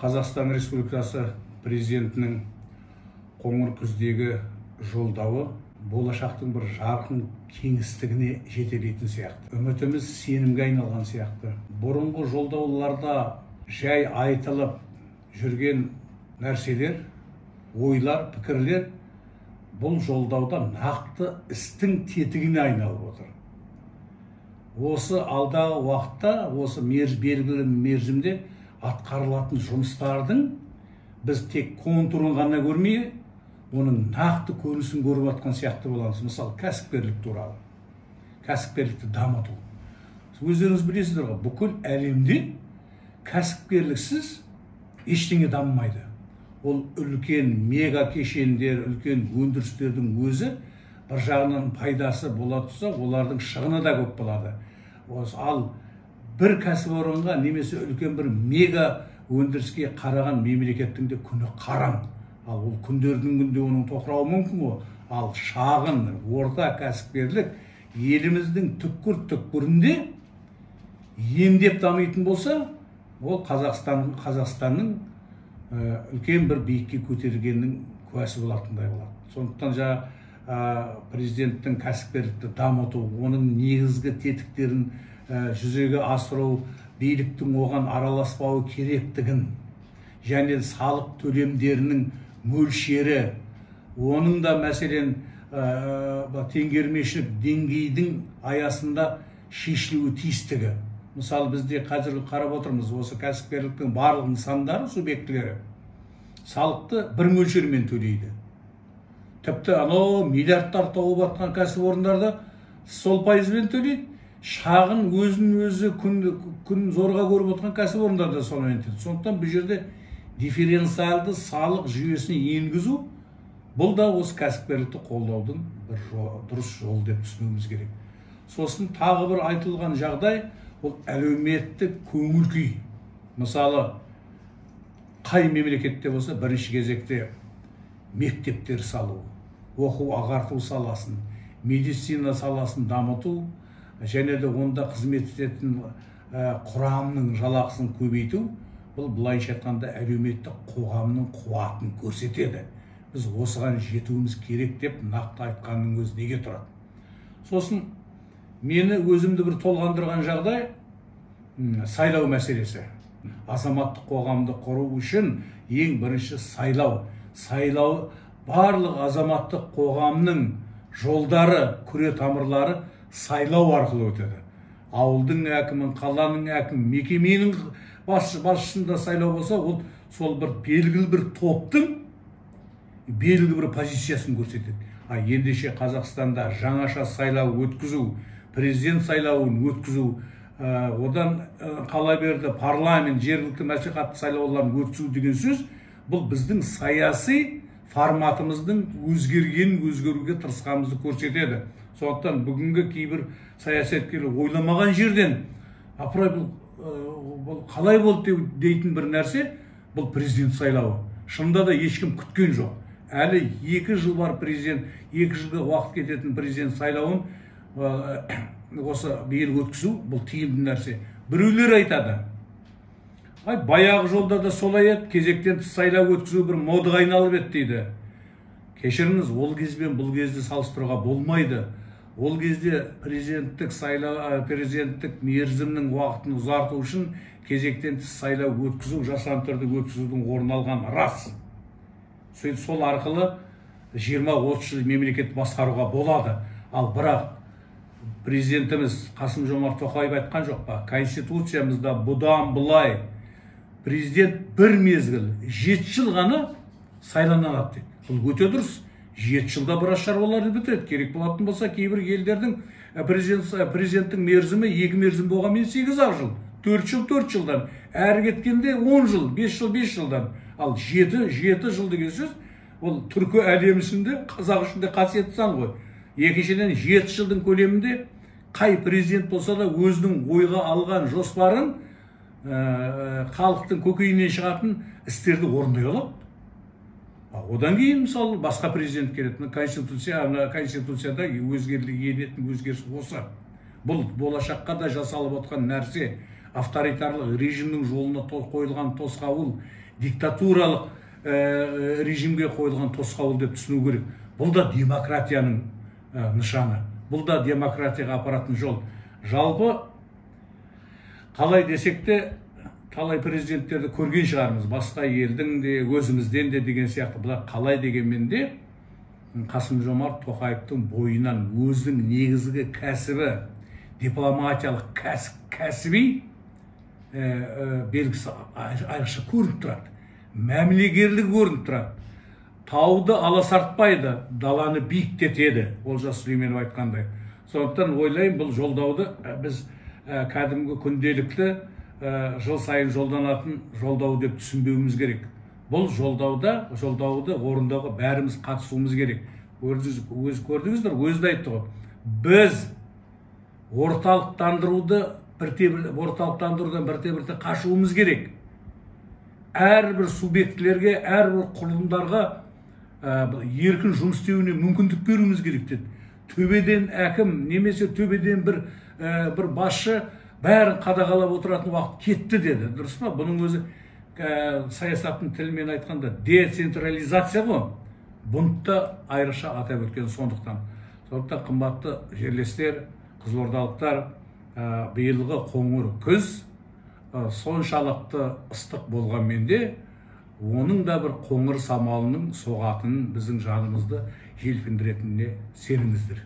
Қазақстан Республикасы президентінің қоңыр күздегі жолдауы болашақтың бір жарқын кеңістігіне жетелейтін сияқты. Үмітіміз сенімге айналған сияқты. Бұрынғы жолдауларда жай айтылып жүрген нәрселер, ойлар, пікірлер бұл жолдауда нақты істің тетігіне айналып отыр. Осы алдағы уақытта, осы белгілі мерзімде атқарылатын жұмыстардың біз тек контурын ғана көрмей, оның нақты көрінісін көріп жатқан сияқты боламыз. Мысалы, кәсіпкерлік туралы. Кәсіпкерлікті дамыту. Өздеріңіз білесіздер ғой, бүкіл әлемде кәсіпкерліксіз ештеңе дамымайды. Ол үлкен мега кешендер, үлкен өндірістердің өзі бір жағынан пайдасы бола тұрса, олардың шығыны да көп болады. Ал бір кәсіпорынға немесе үлкен бір мега өндіріске қараған мемлекеттің де күні қараң. Ал ол күндердің күнде оның тоқырауы мүмкін ғой. Ал шағын, орта кәсіпкерлік еліміздің түкпір-түкпірінде ендеп дамитын болса, ол Қазақстанның үлкен бір биікке көтерілгеннің куәсі болатындай болады. Сондықтан президенттің кәсіпкерлікті дамыту, оның негізгі тетіктерін жүзеге асыру, биліктің оған араласпауы керектігін, және салық төлемдерінің мөлшері, оның да мәселен теңгермешілік деңгейдің аясында шешілуі тиістігі. Мысалы, бізде қазір қарап отырмыз, осы кәсіпкерліктің барлық нысандары, субъектілері салықты бір мөлшермен төлейді. Тіпті миллиардтар тауып атқан кәсіпорындарда сол пайызбен төлейді. Шағын өзін-өзі күн зорға көріп отқан кәсіпорындарда сонымен төлейді. Сондықтан бұл жерде дифференциалды салық жүйесіне енгізу, бұл да осы кәсіпкерлікті қолдаудың бір дұрыс жол деп түсінуіміз керек. Сосын тағы бір айтылған жағдай, ол әлеуметтік көңіл күй. Мысалы, қай мемлекетте болса бірінші кезекте мектептер салу, оқу-ағарту саласын, медицина саласын дамыту, және де онда қызмет ететін құрамның жалақысын көбейту, бұл былайша айтқанда әлеуметтік қоғамның қуатын көрсетеді. Біз осыған жетуіміз керек деп нақты айтқанның өзі неге тұрады. Сосын мені өзімді бір толғандырған жағдай сайлау мәселесі. Азаматтық қоғамды құру үшін ең бірінші сайлау. Сайлау барлық азаматтық қоғамның жолдары, күре тамырлары сайлау арқылы өтеді. Ауылдың әкімін, қаланың әкімін, мекеменің басшысында сайлау болса, ол сол бір белгілі бір топтың белгілі бір позициясын көрсетеді. Ендеше Қазақстанда жаңаша сайлау өткізу, президент сайлауын өткізу, одан қала берді парламент, жергілікті мәслихат сайлауларын өткізу деген сөз, бұл біздің саяси форматымыздың өзгеруге тырысқанымызды көрсетеді. Сондықтан бүгінгі кейбір саясаткерлер ойламаған жерден бұл қалай болды дейтін бір нәрсе, бұл президент сайлауы. Шынында да ешкім күткен жоқ. Әлі 2 жыл бар президент, 2 жылға уақыт кететін президент сайлауын осы биыл өткізу, бұл тиімді нәрсе. Біреулер айтады, баяғы жолда да солай еді, кезектен тыс сайлау өткізу бір модаға айналып еді дейді. Кешіріңіз, ол кезбен бұл кезде салыстыруға болмайды. Ол кезде президенттік мерзімнің уақытын ұзарту үшін кезектен тыс сайлау өткізу, жасанды түрде өткізудің орын алған рас. Сол арқылы 20-30 жыл мемлекет басқаруға болады. Ал бірақ президентіміз Қасым-Жомарт Тоқаев айтқан жоқ па? Конституциямызда бұдан былай президент бір мезгіл 7 жыл ғана сайланады дейді. Бұл өте дұрыс. 7 жылда біраз шаруаларды бітіреді. Керек болатын болса, кейбір елдердің президенттің мерзімі 2 мерзім болғанмен 8 жыл, 4 жыл 4 жылдан, әрі кеткенде 10 жыл, 5 жыл 5 жылдан. Ал 7 жыл деген сөз, ол түркі әлемісінде, қазақ үшінде қасиетті сан ғой. Екіншіден 7 жылдың көлемінде қай президент болса да өзінің ойға алған жоспарын, халықтың көкейінен шығатын істерді орындай алады. Одан кейін, мысалы, басқа президент келетін, Конституцияда енетін өзгеріс осы. Бұл болашаққа да жасалып отқан нәрсе. авторитарлық режимнің жолына қойылған тосқауыл, диктатуралық режимге қойылған тосқауыл деп түсіну керек. Бұл да демократияның нышаны, бұл да демократияға апаратын жол. Жалпы қалай десек те талай президенттерді көрген шығармыз, басқа елдің де өзімізден де деген сияқты. Бірақ қалай дегенмен де Қасым-Жомарт Тоқаевтың бойынан өзінің негізгі кәсібі, дипломатиялық кәсіби белгісі айрықша көрініп тұрады. Мәмілегерлігі көрініп тұрады. Тауды аласартпайды, даланы биіктетеді, Олжас Сүлейменов айтқандай. Сондықтан ойлаймын, бұл жолдауды біз кәдімгі күнделікті жыл сайын жолданатын жолдау деп түсінбеуіміз керек. Бұл жолдауды орындауға бәріміз қатысуымыз керек. Көрдіңіздер, өзі айтты ғой. Біз орталықтандырудан бірте-бірте қашуымыз керек. Әрбір субъектілерге, әрбір құрылымдарға еркін жұмыс істеуіне мүмкіндік беруіміз керек деді. Төбеден әкім, немесе төбеден бір басшы бәрін қадағалап отыратын уақыт кетті деді. Дұрыс па? Бұның өзі саясаттың тілімен айтқанда децентрализация ғой. Бұнтты айрықша атап өткен сондықтан. Сондықтан қымбатты жерлестер, қызылордалықтар, биылғы қоңыр күз соншалықты ыстық болғанмен де оның да бір қоңыр самалының соғатынын, біздің жанымызды желпіндіретініне сеніңіздер.